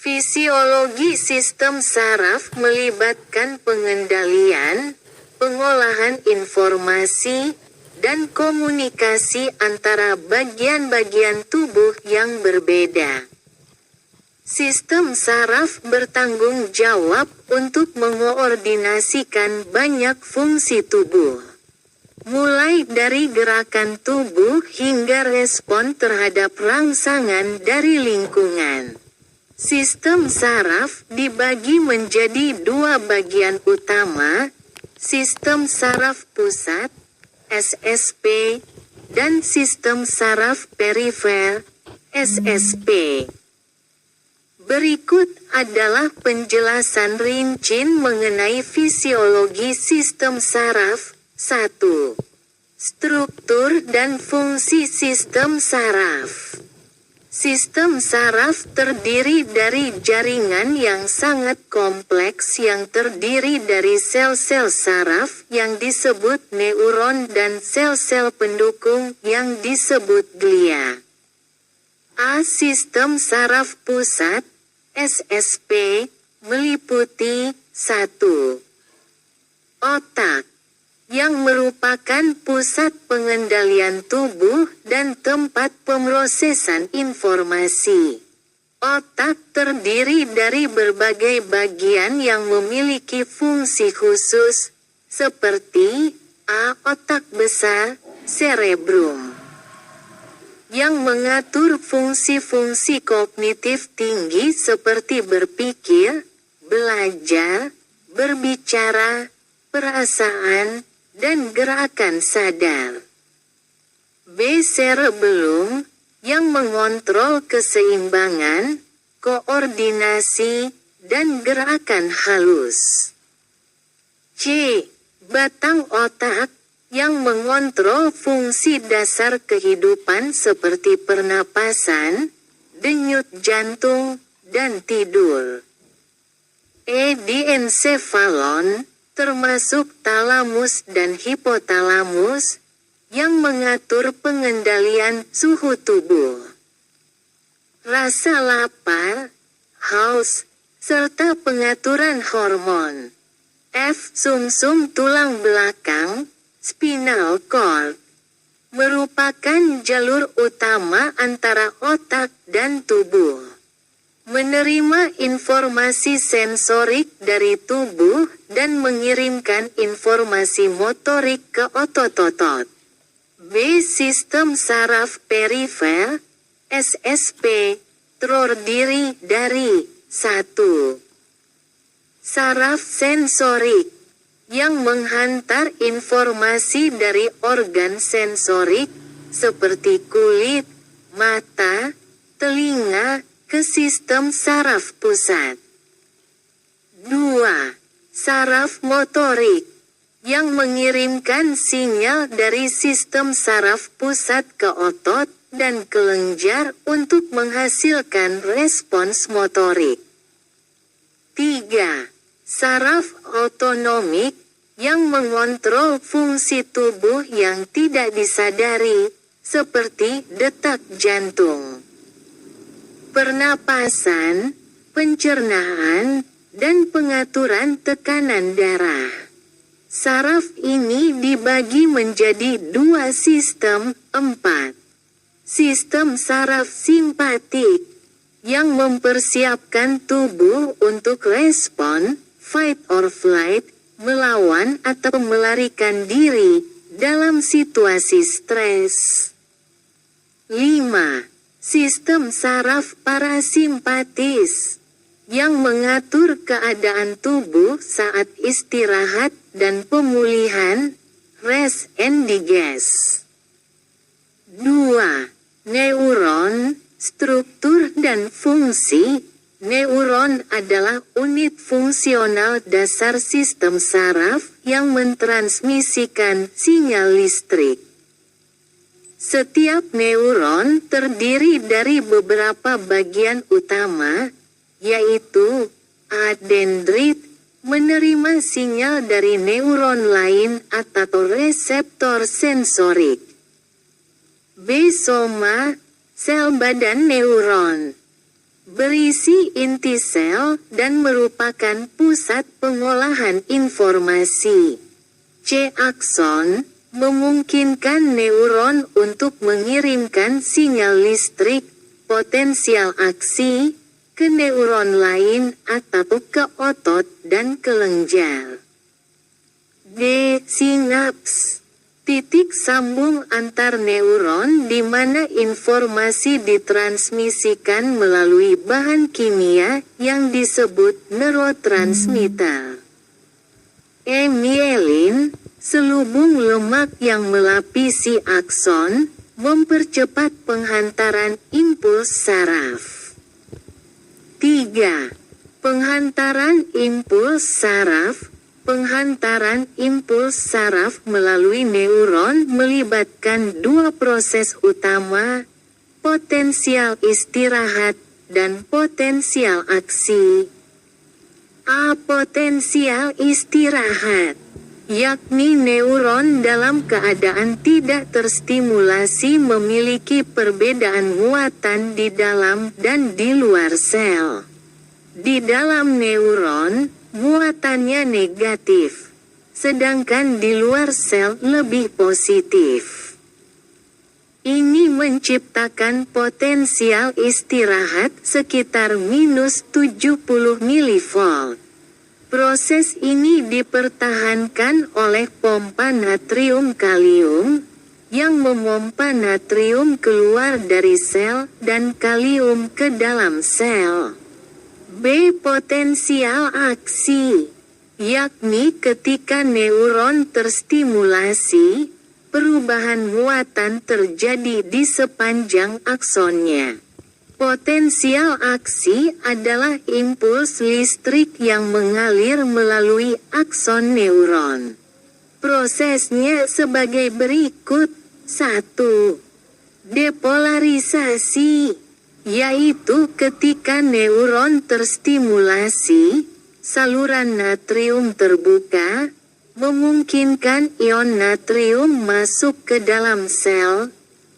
Fisiologi sistem saraf melibatkan pengendalian, pengolahan informasi, dan komunikasi antara bagian-bagian tubuh yang berbeda. Sistem saraf bertanggung jawab untuk mengoordinasikan banyak fungsi tubuh. Mulai dari gerakan tubuh hingga respon terhadap rangsangan dari lingkungan. Sistem saraf dibagi menjadi dua bagian utama, sistem saraf pusat, SSP, dan sistem saraf perifer, SSP. Berikut adalah penjelasan rinci mengenai fisiologi sistem saraf. 1. Struktur dan fungsi sistem saraf. Sistem saraf terdiri dari jaringan yang sangat kompleks yang terdiri dari sel-sel saraf yang disebut neuron dan sel-sel pendukung yang disebut glia. A. Sistem saraf pusat, SSP, meliputi 1. Otak, yang merupakan pusat pengendalian tubuh dan tempat pemrosesan informasi. Otak terdiri dari berbagai bagian yang memiliki fungsi khusus, seperti A. Otak besar, cerebrum, yang mengatur fungsi-fungsi kognitif tinggi seperti berpikir, belajar, berbicara, perasaan, dan gerakan sadar. B. Cerebellum, yang mengontrol keseimbangan, koordinasi, dan gerakan halus. C. Batang otak, yang mengontrol fungsi dasar kehidupan seperti pernapasan, denyut jantung, dan tidur. E. Diencephalon, termasuk talamus dan hipotalamus, yang mengatur pengendalian suhu tubuh, rasa lapar, haus, serta pengaturan hormon. F. Sumsum tulang belakang, spinal cord, merupakan jalur utama antara otak dan tubuh. Menerima informasi sensorik dari tubuh dan mengirimkan informasi motorik ke otot-otot. B. Sistem saraf perifer, SSP, terdiri dari 1. Saraf sensorik, yang menghantar informasi dari organ sensorik, seperti kulit, mata, telinga, ke sistem saraf pusat. 2. Saraf motorik, yang mengirimkan sinyal dari sistem saraf pusat ke otot dan kelenjar untuk menghasilkan respons motorik. 3. Saraf otonomik, yang mengontrol fungsi tubuh yang tidak disadari, seperti detak jantung, pernapasan, pencernaan, dan pengaturan tekanan darah. Saraf ini dibagi menjadi dua sistem. 4. Sistem saraf simpatik, yang mempersiapkan tubuh untuk respon, fight or flight, melawan atau melarikan diri, dalam situasi stres. 5. Sistem saraf parasimpatis, yang mengatur keadaan tubuh saat istirahat dan pemulihan, rest and digest. 2. Neuron, struktur dan fungsi. Neuron adalah unit fungsional dasar sistem saraf yang mentransmisikan sinyal listrik. Setiap neuron terdiri dari beberapa bagian utama, yaitu A. Dendrit, menerima sinyal dari neuron lain atau reseptor sensorik. B. Soma, sel badan neuron, berisi inti sel dan merupakan pusat pengolahan informasi. C. Akson memungkinkan neuron untuk mengirimkan sinyal listrik, potensial aksi, ke neuron lain atau ke otot dan kelenjar. D. Sinaps, titik sambung antar neuron di mana informasi ditransmisikan melalui bahan kimia yang disebut neurotransmitter. E. Mielin, selubung lemak yang melapisi akson, mempercepat penghantaran impuls saraf. 3. Penghantaran impuls saraf. Penghantaran impuls saraf melalui neuron melibatkan dua proses utama, potensial istirahat dan potensial aksi. A. Potensial istirahat, yakni neuron dalam keadaan tidak terstimulasi memiliki perbedaan muatan di dalam dan di luar sel. Di dalam neuron, muatannya negatif, sedangkan di luar sel lebih positif. Ini menciptakan potensial istirahat sekitar minus 70 mV. Proses ini dipertahankan oleh pompa natrium kalium, yang memompa natrium keluar dari sel dan kalium ke dalam sel. B. Potensial aksi, yakni ketika neuron terstimulasi, perubahan muatan terjadi di sepanjang aksonnya. Potensial aksi adalah impuls listrik yang mengalir melalui akson neuron. Prosesnya sebagai berikut. 1. Depolarisasi, yaitu ketika neuron terstimulasi, saluran natrium terbuka, memungkinkan ion natrium masuk ke dalam sel,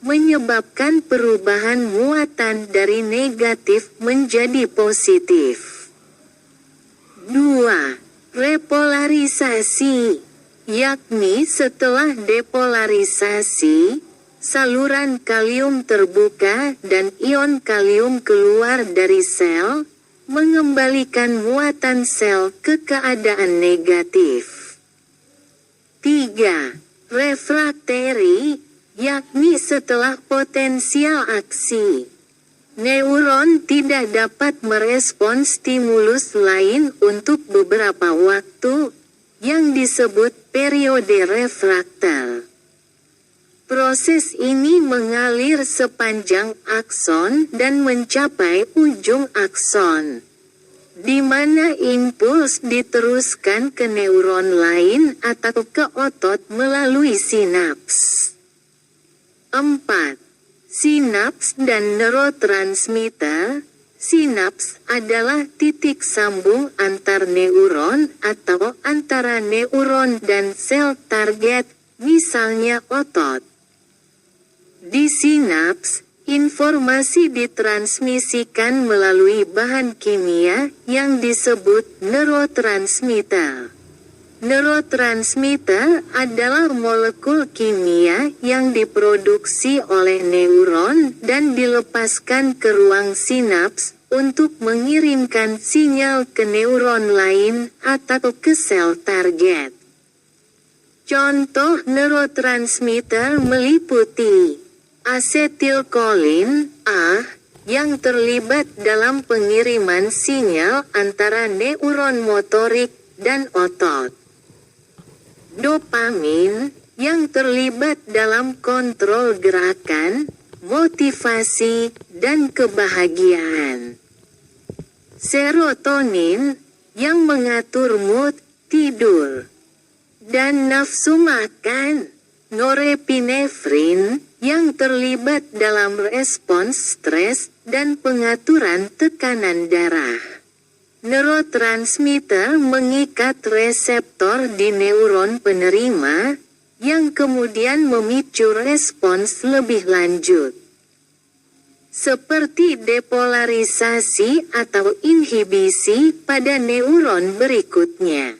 menyebabkan perubahan muatan dari negatif menjadi positif. 2. Repolarisasi, yakni setelah depolarisasi, saluran kalium terbuka dan ion kalium keluar dari sel, mengembalikan muatan sel ke keadaan negatif. 3. Refrakteri, yakni setelah potensial aksi, neuron tidak dapat merespon stimulus lain untuk beberapa waktu, yang disebut periode refraktal. Proses ini mengalir sepanjang akson dan mencapai ujung akson, di mana impuls diteruskan ke neuron lain atau ke otot melalui sinaps. 4. Sinaps dan neurotransmitter. Sinaps adalah titik sambung antar neuron atau antara neuron dan sel target, misalnya otot. Di sinaps, informasi ditransmisikan melalui bahan kimia yang disebut neurotransmitter. Neurotransmitter adalah molekul kimia yang diproduksi oleh neuron dan dilepaskan ke ruang sinaps untuk mengirimkan sinyal ke neuron lain atau ke sel target. Contoh neurotransmitter meliputi asetilkolin A, yang terlibat dalam pengiriman sinyal antara neuron motorik dan otot. Dopamin, yang terlibat dalam kontrol gerakan, motivasi, dan kebahagiaan. Serotonin, yang mengatur mood, tidur, dan nafsu makan. Norepinefrin, yang terlibat dalam respons stres dan pengaturan tekanan darah. Neurotransmitter mengikat reseptor di neuron penerima, yang kemudian memicu respons lebih lanjut. seperti depolarisasi atau inhibisi pada neuron berikutnya.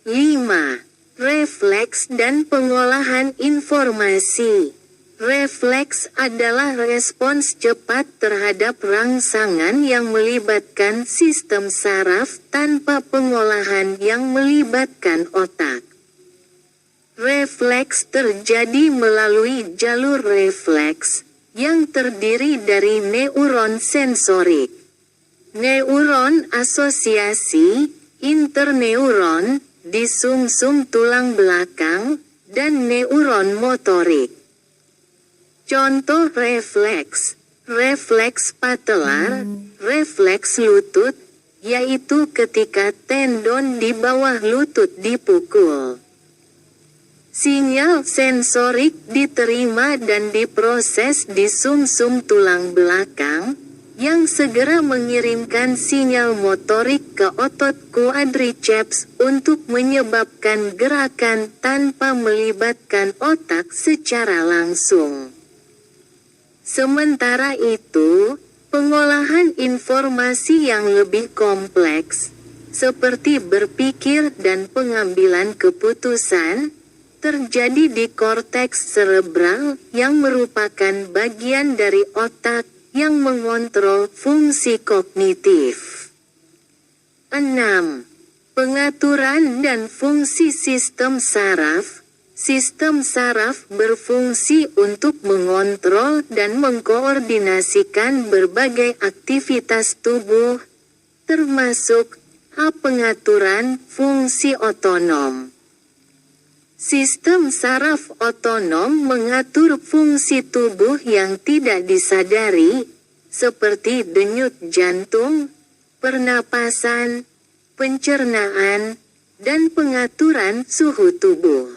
5. Refleks dan pengolahan informasi. Refleks adalah respons cepat terhadap rangsangan yang melibatkan sistem saraf tanpa pengolahan yang melibatkan otak. Refleks terjadi melalui jalur refleks yang terdiri dari neuron sensorik, neuron asosiasi, interneuron di sumsum tulang belakang, dan neuron motorik. Contoh refleks, refleks patelar, refleks lutut, yaitu ketika tendon di bawah lutut dipukul. Sinyal sensorik diterima dan diproses di sumsum tulang belakang, yang segera mengirimkan sinyal motorik ke otot quadriceps untuk menyebabkan gerakan tanpa melibatkan otak secara langsung. Sementara itu, pengolahan informasi yang lebih kompleks, seperti berpikir dan pengambilan keputusan, terjadi di korteks cerebral yang merupakan bagian dari otak yang mengontrol fungsi kognitif. 6. Pengaturan dan fungsi sistem saraf. Sistem saraf berfungsi untuk mengontrol dan mengkoordinasikan berbagai aktivitas tubuh, termasuk pengaturan fungsi otonom. Sistem saraf otonom mengatur fungsi tubuh yang tidak disadari, seperti denyut jantung, pernapasan, pencernaan, dan pengaturan suhu tubuh.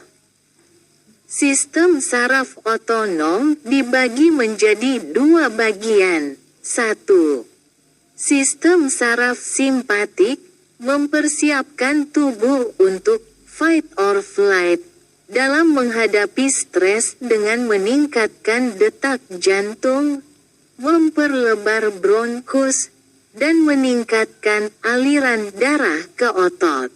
Sistem saraf otonom dibagi menjadi dua bagian. 1. Sistem saraf simpatik mempersiapkan tubuh untuk fight or flight dalam menghadapi stres dengan meningkatkan detak jantung, memperlebar bronkus, dan meningkatkan aliran darah ke otot.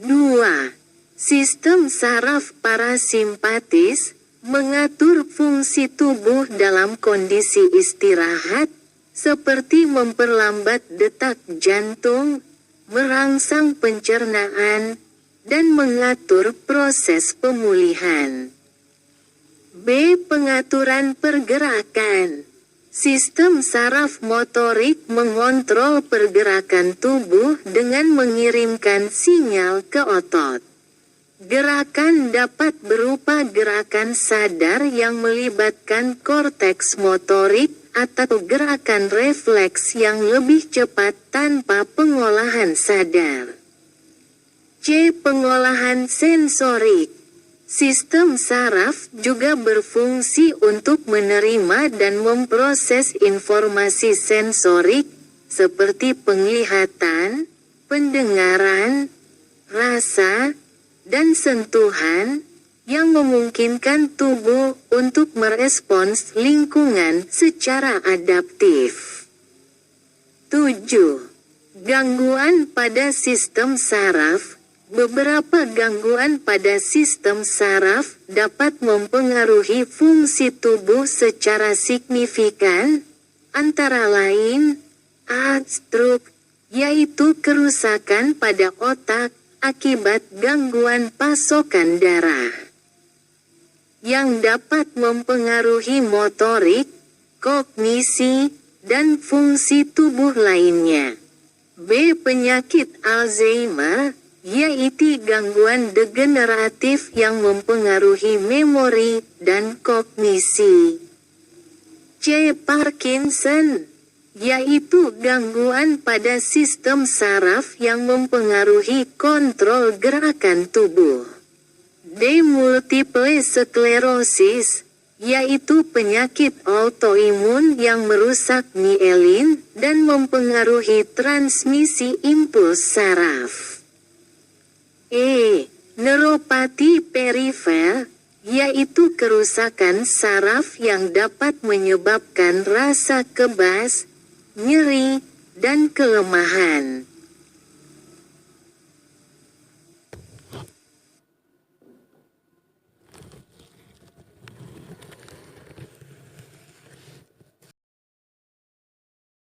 2. Sistem saraf parasimpatis mengatur fungsi tubuh dalam kondisi istirahat, seperti memperlambat detak jantung, merangsang pencernaan, dan mengatur proses pemulihan. B. Pengaturan pergerakan. Sistem saraf motorik mengontrol pergerakan tubuh dengan mengirimkan sinyal ke otot. Gerakan dapat berupa gerakan sadar yang melibatkan korteks motorik atau gerakan refleks yang lebih cepat tanpa pengolahan sadar. C. Pengolahan sensorik. Sistem saraf juga berfungsi untuk menerima dan memproses informasi sensorik seperti penglihatan, pendengaran, rasa, dan sentuhan, yang memungkinkan tubuh untuk merespons lingkungan secara adaptif. 7. Gangguan pada sistem saraf. Beberapa gangguan pada sistem saraf dapat mempengaruhi fungsi tubuh secara signifikan, antara lain, stroke, yaitu kerusakan pada otak akibat gangguan pasokan darah, yang dapat mempengaruhi motorik, kognisi, dan fungsi tubuh lainnya. B. Penyakit Alzheimer, yaitu gangguan degeneratif yang mempengaruhi memori dan kognisi. C. Parkinson, yaitu gangguan pada sistem saraf yang mempengaruhi kontrol gerakan tubuh. D. Multiple sklerosis, yaitu penyakit autoimun yang merusak mielin dan mempengaruhi transmisi impuls saraf. E. Neuropati perifer, yaitu kerusakan saraf yang dapat menyebabkan rasa kebas, nyeri, dan kelemahan.